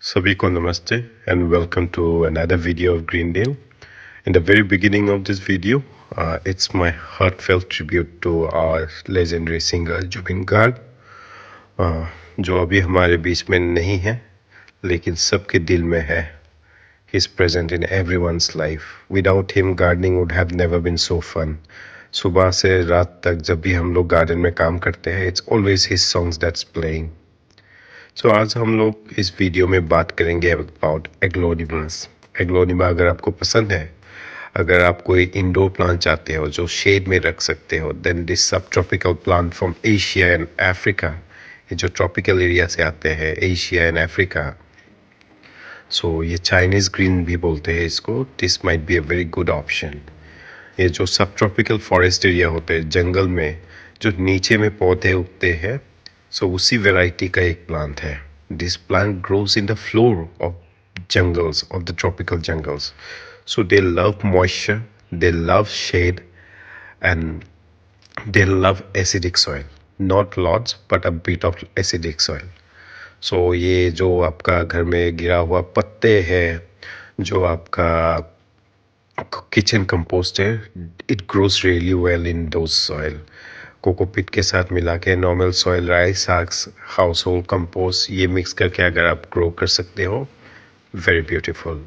सभी को नमस्ते and welcome to another video of Greendale. In the very beginning of this video, it's my heartfelt tribute to our legendary singer Zubeen Garg, जो अभी हमारे बीच में नहीं है, लेकिन सबके दिल में है. He's present in everyone's life. Without him, gardening would have never been so fun. सुबह से रात तक जब भी हम लोग गार्डन में काम करते हैं, it's always his songs that's playing. So आज हम लोग इस वीडियो में बात करेंगे अबाउट एग्लोनिमास. एग्लोनिमा अगर आपको पसंद है, अगर आप कोई इंडोर प्लांट चाहते हो जो शेड में रख सकते हो, देन दिस सब tropical plant from Asia and Africa, ये जो ट्रॉपिकल एरिया से आते हैं एशिया एंड अफ्रीका, सो ये चाइनीज ग्रीन भी बोलते हैं इसको. This might be a very good option. ये जो सब ट्रॉपिकल फॉरेस्ट एरिया होते हैं, जंगल में जो नीचे में पौधे उगते हैं, सो उसी वेराइटी का एक प्लांट है. This plant grows in the floor of jungles, of the tropical jungles. So they love moisture, they love shade and they love acidic soil. Not lots but a bit of acidic soil. So ये जो आपका घर में गिरा हुआ पत्ते है, जो आपका किचन कंपोस्ट है, it grows really well in those soil. Cocopeat के साथ मिला के नॉर्मल सॉइल, राइस, साग्स, हाउस होल्ड कंपोस्ट, ये मिक्स करके अगर आप ग्रो कर सकते हो, वेरी ब्यूटीफुल.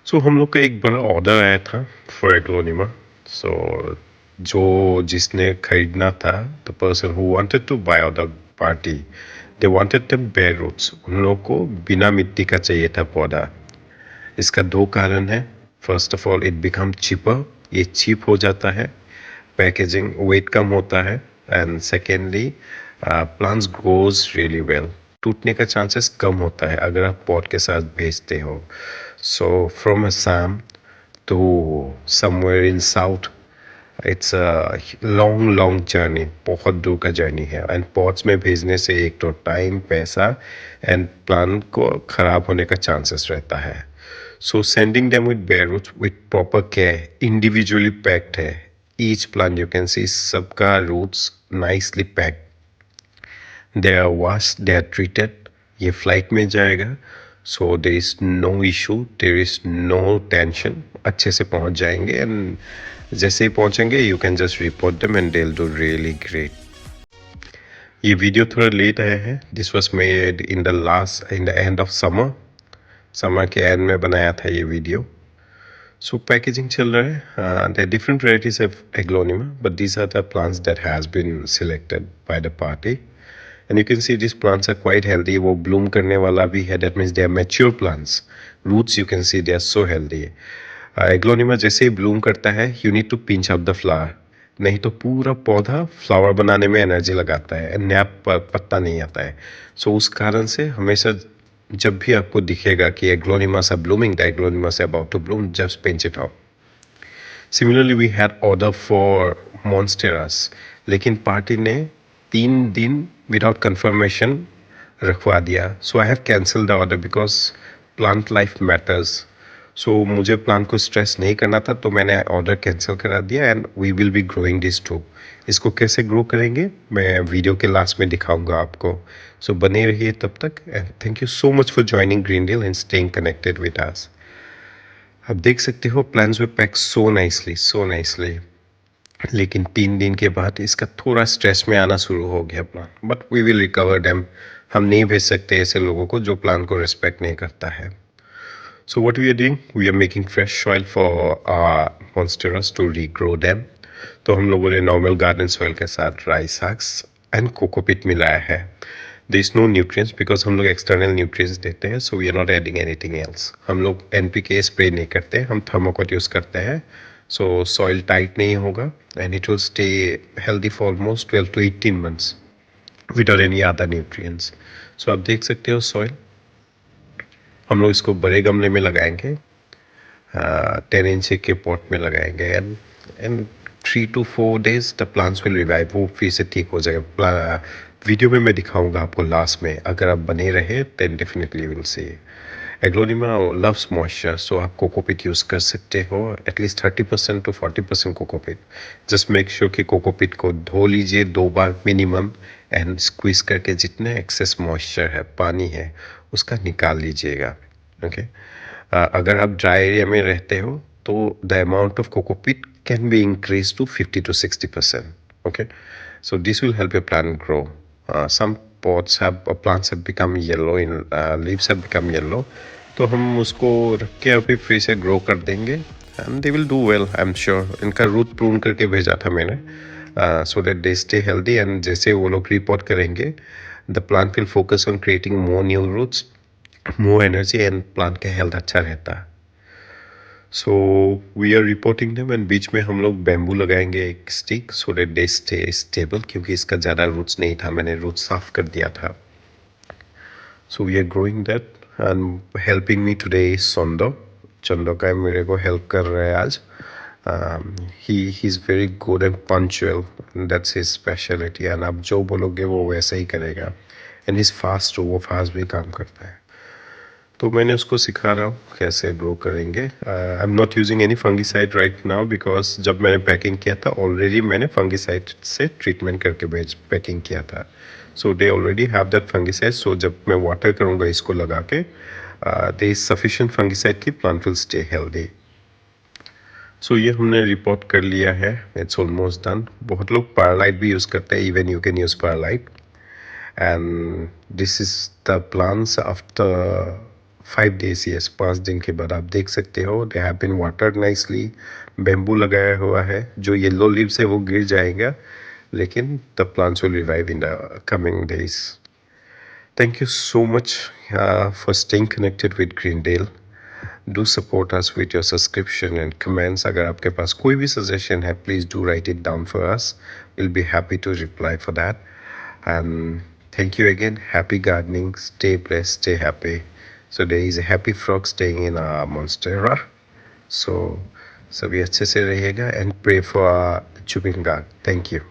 सो हम लोग का एक बड़ा ऑर्डर आया था फॉर एग्लोनिमा. सो जो जिसने खरीदना था, the person who wanted to buy the party, they wanted the bare roots. उन लोग को बिना मिट्टी का चाहिए था पौधा. इसका दो कारण है. First of all, it become cheaper, ये चीप हो जाता है. पैकेजिंग वेट कम होता है. And secondly, plants grows really well. टूटने का चांसेस कम होता है अगर आप पॉट के साथ भेजते हो. So from Assam to somewhere in south, it's a long long journey, बहुत दूर का जर्नी है. एंड पॉट्स में भेजने से एक तो टाइम, पैसा एंड प्लांट को ख़राब होने का चांसेस रहता है. So sending them with bare roots with proper care, individually packed है. Each plant you can see सबका roots nicely packed. They are washed, they are treated. ये flight में जाएगा. So there is no issue, there is no tension. अच्छे से पहुंच जाएंगे and जैसे ही पहुंचेंगे you can just report them and they'll do really great. ये वीडियो थोड़ा लेट आया है. This was made in the end of summer. Summer के एंड में बनाया था ये वीडियो. सो पैकेजिंग चल रहा है. There different varieties of aglaonema, but these are the plants that has been selected by the party. And you can see this plants are quite healthy. वो bloom करने वाला भी है, that means they are mature plants. Roots you can see they are so healthy. Aglaonema जैसे ही bloom करता है, you need to pinch out the flower. नहीं तो पूरा पौधा फ्लावर बनाने में एनर्जी लगाता है, नया पत्ता नहीं आता है. सो उस कारण से हमेशा जब भी आपको दिखेगा कि aglaonemas are blooming, the aglaonemas are about to bloom, just pinch it out. Similarly we had order for monsteras, लेकिन पार्टी ने 3 दिन विदाउट कंफर्मेशन रखवा दिया. So I have cancel the order because plant life matters. So मुझे plant को stress नहीं करना था, तो मैंने ऑर्डर कैंसिल करा दिया. And we will be growing this too. इसको कैसे ग्रो करेंगे मैं वीडियो के लास्ट में दिखाऊंगा आपको. सो बने रहिए तब तक. And thank you so much for joining Greendale and staying connected with us. आप देख सकते हो plants we pack so nicely. लेकिन 3 दिन के बाद इसका थोड़ा स्ट्रेस में आना शुरू हो गया plant, but we will recover them. हम नहीं भेज सकते ऐसे लोगों को जो प्लांट को रिस्पेक्ट नहीं करता है. So what we are doing, we are making fresh soil for our monsteras to regrow them. तो हम लोगों ने नॉर्मल गार्डन सॉइल के साथ राइस साग्स एंड कोकोपीट मिलाया है. There is no nutrients because हम लोग एक्सटर्नल न्यूट्रिएंट्स देते हैं. So we are not adding anything else. हम लोग एनपीके स्प्रे नहीं करते, हम थर्मोकोट यूज़ करते हैं. सो सॉइल टाइट नहीं होगा and it will stay healthy for almost 12 to 18 months without any other nutrients. So आप देख सकते हो सॉइल. हम लोग इसको बड़े गमले में लगाएंगे, 10 इंच के पॉट में लगाएंगे. And 3 to 4 days the plants will revive. वो फिर से ठीक हो जाएगा. वीडियो में मैं दिखाऊंगा आपको लास्ट में. अगर आप बने रहे then definitely will see. Aglaonema loves moisture, so आप कोकोपीट यूज़ कर सकते हो. At least 30% to 40% cocopeat. Just make sure कि कोकोपीट को धो लीजिए 2 बार मिनिमम. एंड स्क्वीज करके जितने एक्सेस मॉइस्चर है, पानी है, उसका निकाल लीजिएगा। ओके। अगर आप ड्राई एरिया में रहते हो तो the amount of cocopeat can be increased to 50 to 60%. Okay, so this will help your plant grow. Some pots have plants have become yellow in leaves have become yellow, तो हम उसको रख के अभी फिर से ग्रो कर देंगे and they will do well, I am sure. इनका रूट प्रून करके भेजा था मैंने, so that they stay healthy, and जैसे वो लोग रिपोर्ट करेंगे the plant will focus on creating more new roots, more energy, and plant का हेल्थ अच्छा रहता है। So we are repotting them, and बीच में हम लोग बैम्बू लगाएंगे एक stick, so that they stay stable, क्योंकि इसका ज़्यादा रूट्स नहीं था, मैंने रूट साफ कर दिया था। So we are growing that, and helping me today is Chando. Chando का मेरे को हेल्प कर रहा है आज। He is very good and punctual, that's his speciality, and आप जो बोलोगे वो वैसा ही करेगा, एंड इज़ फास्ट, वो फास्ट भी काम करता है। तो मैंने उसको सिखा रहा हूँ कैसे ग्रो करेंगे। I am not using any fungicide right now, because जब मैंने पैकिंग किया था ऑलरेडी मैंने फंगिसाइड से ट्रीटमेंट करके भेज पैकिंग किया था, so they already have that fungicide. So जब मैं वाटर करूँगा इसको लगा के, दे इज सफिशिएंट फंगिसाइड की plant will stay healthy. So ये हमने रिपोर्ट कर लिया है, इट्स ऑलमोस्ट डन। बहुत लोग पारलाइट भी यूज़ करते हैं, even you can use perlite, and this is the plants after 5 days। Yes, 5 दिन के बाद आप देख सकते हो they have been watered nicely. Bamboo लगाया हुआ है, जो येलो लीव्स है वो गिर जाएगा, लेकिन the plants will revive in the coming days. Thank you so much for staying connected with Greendale. Do support us with your subscription and comments. अगर आपके पास कोई भी सजेशन है, please do write it down for us, will be happy to reply for that. And thank you again. Happy gardening. Stay blessed. Stay happy. So there is a happy frog staying in a monstera. So सभी अच्छे से रहिएगा and pray for Zubeen Da. Thank you.